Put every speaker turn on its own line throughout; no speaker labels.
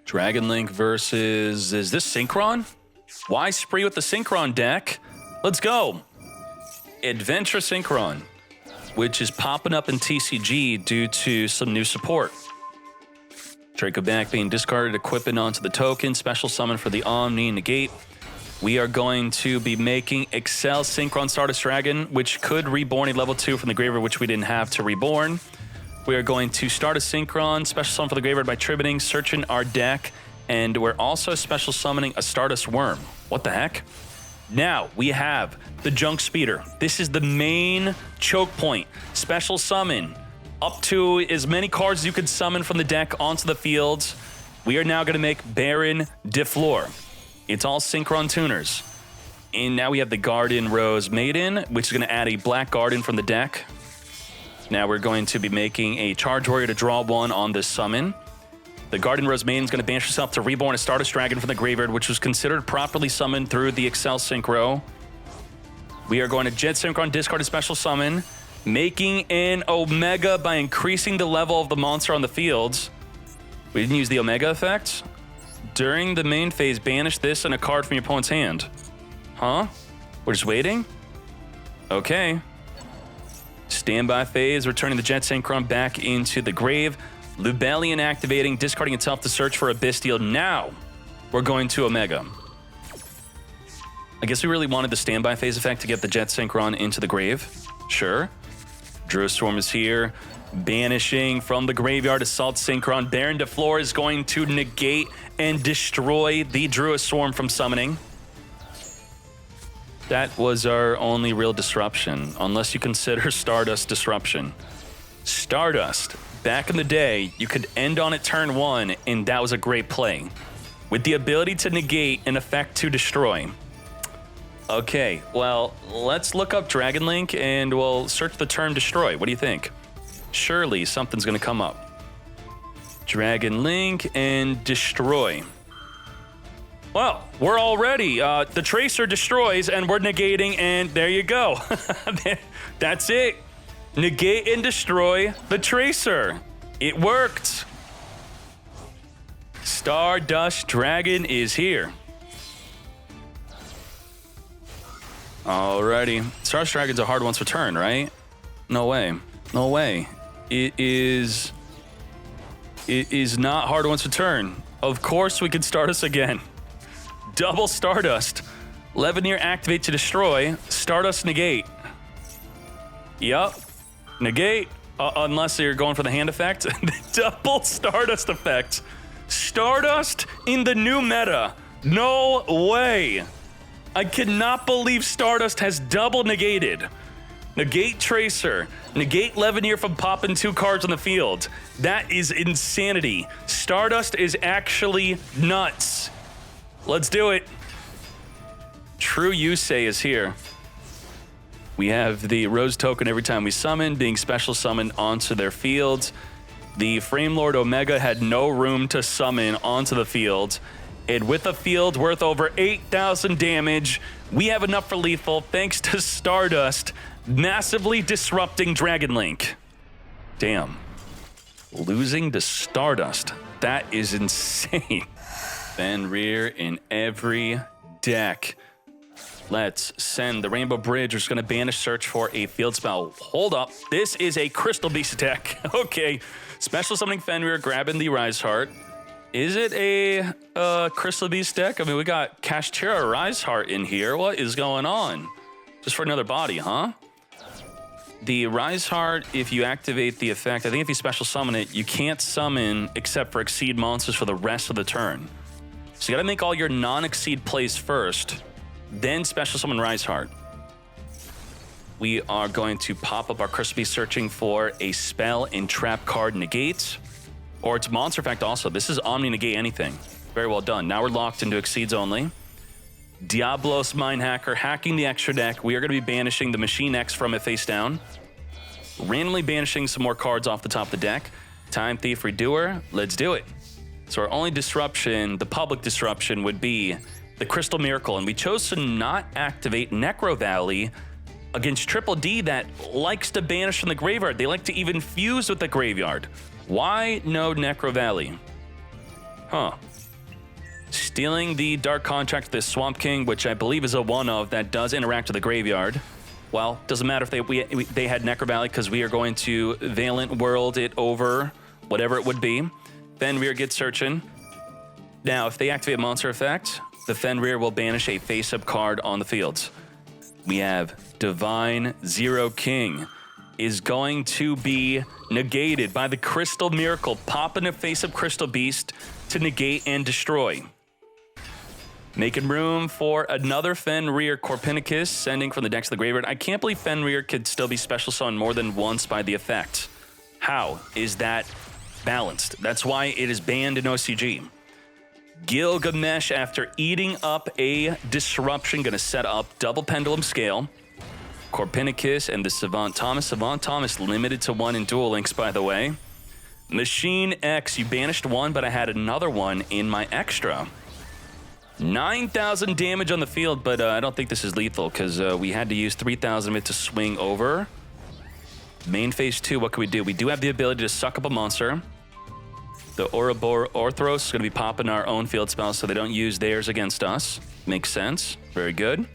Dragon Link versus... Is this Synchron? Why spree with the Synchron deck? Let's go. Adventure Synchron, which is popping up in TCG due to some new support. Draco back being discarded, equipping onto the token, special summon for the Omni Negate. We are going to be making Excel Synchron Stardust Dragon, which could reborn a level 2 from the graveyard, which we didn't have to reborn. We are going to start a Synchron, special summon for the graveyard by tributing, searching our deck, and we're also special summoning a Stardust Worm. What the heck? Now, we have the Junk Speeder. This is the main choke point. Special summon up to as many cards as you could summon from the deck onto the field. We are now going to make Baron DeFleur. It's all Synchron tuners. And now we have the Garden Rose Maiden, which is going to add a Black Garden from the deck. Now we're going to be making a Charge Warrior to draw 1 on this summon. The Garden Rose Maiden is going to banish herself to reborn a Stardust Dragon from the graveyard, which was considered properly summoned through the Excel Synchro. We are going to Jet Synchron, discard a special summon, making an Omega by increasing the level of the monster on the field. We didn't use the Omega effect. During the main phase, banish this and a card from your opponent's hand. Huh? We're just waiting? Okay. Standby phase, returning the Jet Synchron back into the grave. Lubellion activating, discarding itself to search for a Bestial. Now, we're going to Omega. I guess we really wanted the standby phase effect to get the Jet Synchron into the grave. Sure. Druid Storm is here. Banishing from the graveyard, Assault Synchron. Baron DeFleur is going to negate and destroy the Druid Swarm from summoning. That was our only real disruption, unless you consider Stardust disruption. Stardust, back in the day, you could end on it turn 1, and that was a great play. With the ability to negate an effect to destroy. Okay, well, let's look up Dragon Link, and we'll search the term destroy. What do you think? Surely something's going to come up. Dragon Link and destroy. Well, we're already. The Tracer destroys, and we're negating, and there you go. That's it. Negate and destroy the Tracer. It worked. Stardust Dragon is here. Alrighty. Stardust Dragon's a hard once return, right? No way. No way. It is not hard once return. Of course we can Stardust again. Double Stardust. Leveneer activate to destroy. Stardust negate. Yup. Negate. Unless you're going for the hand effect. Double Stardust effect. Stardust in the new meta. No way. I cannot believe Stardust has double negated. Negate Tracer. Negate Leveneer from popping 2 cards on the field. That is insanity. Stardust is actually nuts. Let's do it. True Yusei is here. We have the Rose token every time we summon, being special summoned onto their fields. The Frame Lord Omega had no room to summon onto the field. And with a field worth over 8,000 damage, we have enough for lethal thanks to Stardust massively disrupting Dragon Link. Damn. Losing to Stardust. That is insane. Fenrir in every deck. Let's send the Rainbow Bridge. We're just going to banish search for a field spell. Hold up. This is a Crystal Beast deck. Okay. Special summoning Fenrir, grabbing the Rise Heart. Is it a Crystal Beast deck? I mean, we got Kashtira Rise Heart in here. What is going on? Just for another body, huh? The Rise Heart, if you activate the effect, I think if you special summon it, you can't summon except for Exceed monsters for the rest of the turn. So you gotta make all your non-Exceed plays first, then special summon Rise Heart. We are going to pop up our Crystal Beast searching for a spell and trap card negate. Or it's monster effect also. This is Omni negate anything. Very well done. Now we're locked into Exceeds only. Diablos Mind Hacker hacking the extra deck. We are going to be banishing the Machine X from it face down. Randomly banishing some more cards off the top of the deck. Time Thief Redoer. Let's do it. So our only disruption, the public disruption, would be the Crystal Miracle. And we chose to not activate Necro Valley against Triple D that likes to banish from the graveyard. They like to even fuse with the graveyard. Why no Necro Valley? Huh. Stealing the Dark Contract to the Swamp King, which I believe is a one-of that does interact with the graveyard. Well, doesn't matter if they had Necro Valley, because we are going to Valent World it over, whatever it would be. Fenrir gets searching. Now, if they activate a monster effect, the Fenrir will banish a face-up card on the field. We have Divine Zero King is going to be negated by the Crystal Miracle, popping a face-up Crystal Beast to negate and destroy. Making room for another Fenrir Corpinicus, sending from the deck to the graveyard. I can't believe Fenrir could still be special summoned more than once by the effect. How is that balanced? That's why it is banned in OCG. Gilgamesh, after eating up a disruption, going to set up double Pendulum Scale. Corpinicus and the Savant Thomas. Savant Thomas limited to 1 in Duel Links, by the way. Machine X, you banished 1, but I had another one in my extra. 9,000 damage on the field, but I don't think this is lethal because we had to use 3,000 of it to swing over. Main phase 2, what can we do? We do have the ability to suck up a monster. The Ouroboros Orthros is going to be popping our own field spells so they don't use theirs against us. Makes sense. Very good.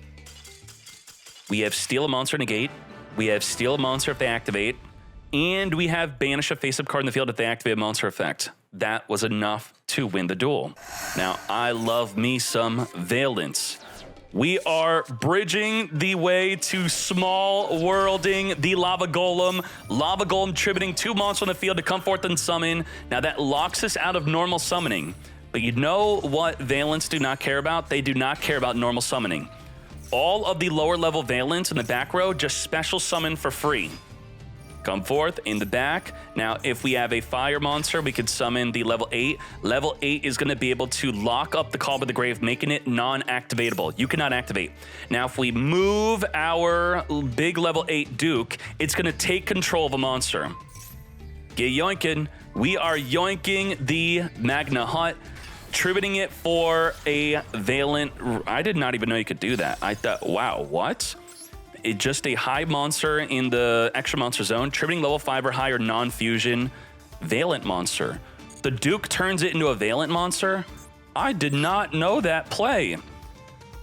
We have Steal a Monster Negate. We have Steal a Monster if they activate. And we have Banish a face-up card in the field if they activate a monster effect. That was enough to win the duel. Now, I love me some Valence. We are bridging the way to small worlding the Lava Golem. Lava Golem tributing 2 monsters on the field to come forth and summon. Now, that locks us out of normal summoning. But you know what Valence do not care about? They do not care about normal summoning. All of the lower level Valence in the back row just special summon for free. Come forth in the back. Now, if we have a fire monster, we could summon the level 8. Level 8 is going to be able to lock up the Call by the Grave, making it non-activatable. You cannot activate. Now, if we move our big level 8 Duke, it's going to take control of a monster. Get yoinking. We are yoinking the Magna Hut, tributing it for a Valent. I did not even know you could do that. I thought, wow, what? It's just a high monster in the extra monster zone, tributing level 5 or higher non-fusion Valent monster. The Duke turns it into a Valent monster? I did not know that play.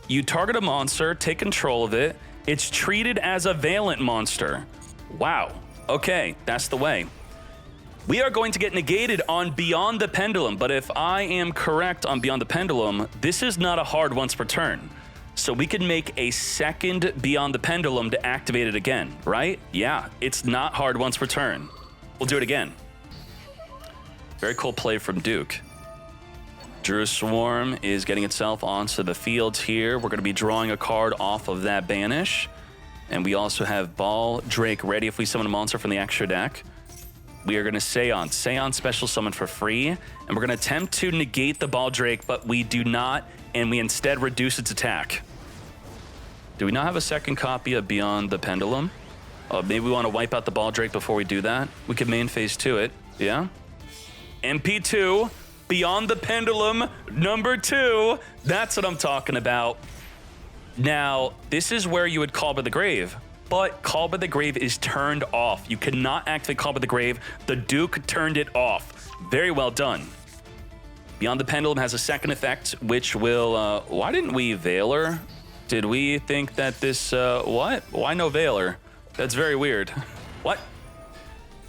You target a monster, take control of it, it's treated as a Valent monster. Wow, okay, that's the way. We are going to get negated on Beyond the Pendulum, but if I am correct on Beyond the Pendulum, this is not a hard once per turn. So we can make a second Beyond the Pendulum to activate it again, right? Yeah, it's not hard once per turn. We'll do it again. Very cool play from Duke. Drew Swarm is getting itself onto the field here. We're going to be drawing a card off of that banish. And we also have Ball Drake ready if we summon a monster from the extra deck. We are going to Seance. Seance special summon for free. And we're going to attempt to negate the Ball Drake, but we do not, and we instead reduce its attack. Do we not have a second copy of Beyond the Pendulum? Maybe we want to wipe out the Ball Drake before we do that. We could main phase 2 it, yeah? MP2, Beyond the Pendulum, number 2. That's what I'm talking about. Now, this is where you would Call by the Grave, but Call by the Grave is turned off. You cannot activate Call by the Grave. The Duke turned it off. Very well done. Beyond the Pendulum has a second effect, which will, why didn't we Veiler? Did we think that this, what? Why no Veiler? That's very weird. What?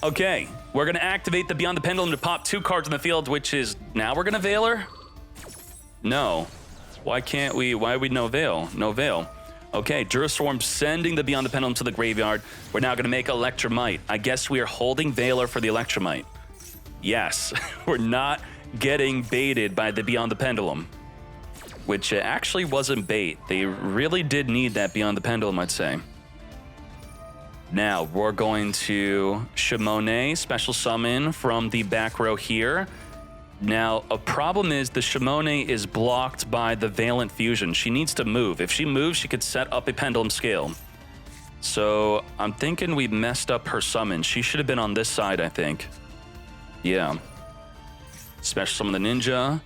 Okay, we're gonna activate the Beyond the Pendulum to pop 2 cards in the field, which is, now we're gonna Veiler? No. Why can't we, why we no Veil? No Veil. Okay, Duraswarm sending the Beyond the Pendulum to the graveyard. We're now gonna make Electromite. I guess we are holding Veiler for the Electromite. Yes, we're not getting baited by the Beyond the Pendulum, which actually wasn't bait. They really did need that Beyond the Pendulum, I'd say. Now, we're going to Shimone, special summon from the back row here. Now, a problem is the Shimone is blocked by the Valent Fusion. She needs to move. If she moves, she could set up a Pendulum Scale. So, I'm thinking we messed up her summon. She should have been on this side, I think. Yeah. Special summon the Ninja.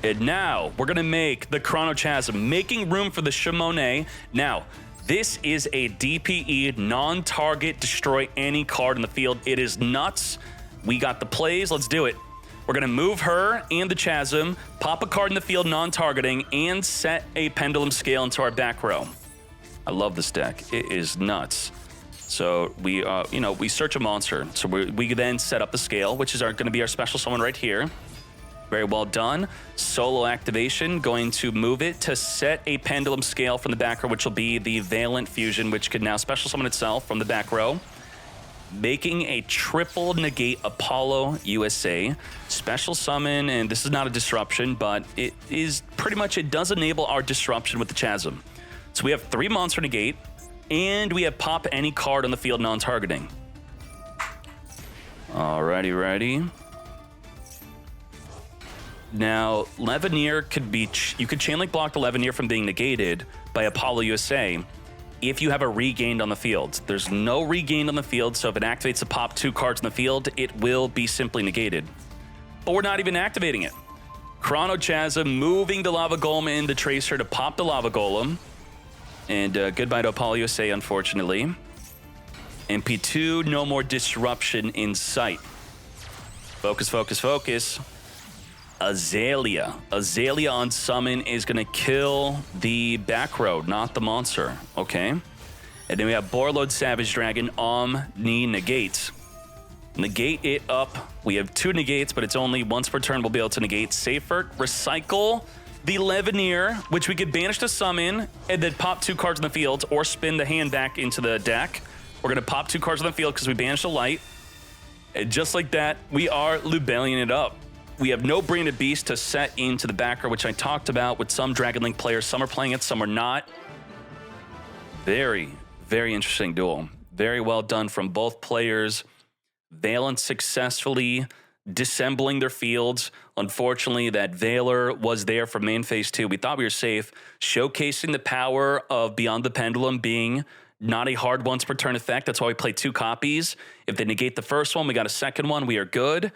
And now, we're going to make the Chronochasm, making room for the Shimone. Now, this is a DPE, non-target, destroy any card in the field. It is nuts. We got the plays. Let's do it. We're We're going to move her and the Chasm, pop a card in the field non-targeting, and set a Pendulum Scale into our back row. I love this deck. It is nuts. So we, we search a monster. So we then set up the scale, which is going to be our special summon right here. Very well done. Solo activation, going to move it to set a Pendulum Scale from the back row, which will be the Valent Fusion, which can now special summon itself from the back row. Making a triple negate Apollo USA. Special summon, and this is not a disruption, but it is pretty much, it does enable our disruption with the Chasm. So we have 3 monster negate, and we have pop any card on the field non-targeting. Alrighty, ready. Now, Levineer could be, you could chain link block the Levineer from being negated by Apollo USA if you have a regained on the field. There's no regained on the field, so if it activates to pop 2 cards in the field, it will be simply negated. But we're not even activating it. Chrono Chasm moving the Lava Golem and the Tracer to pop the Lava Golem. And goodbye to Apollo USA, unfortunately. MP2, no more disruption in sight. Focus, focus, focus. Azalea. Azalea on summon is going to kill the back row, not the monster. Okay. And then we have Borlord Savage Dragon, Omni Negates. Negate it up. We have 2 negates, but it's only once per turn we'll be able to negate. Safer, recycle the Levineer, which we could banish to summon, and then pop 2 cards in the field, or spin the hand back into the deck. We're going to pop 2 cards on the field because we banished a light. And just like that, we are Lubellion it up. We have no Branded Beast to set into the backer, which I talked about with some Dragon Link players. Some are playing it, some are not. Very, very interesting duel. Very well done from both players. Valent successfully dissembling their fields. Unfortunately, that Veiler was there for main phase 2. We thought we were safe. Showcasing the power of Beyond the Pendulum being not a hard once per turn effect. That's why we played 2 copies. If they negate the first one, we got a second one. We are good.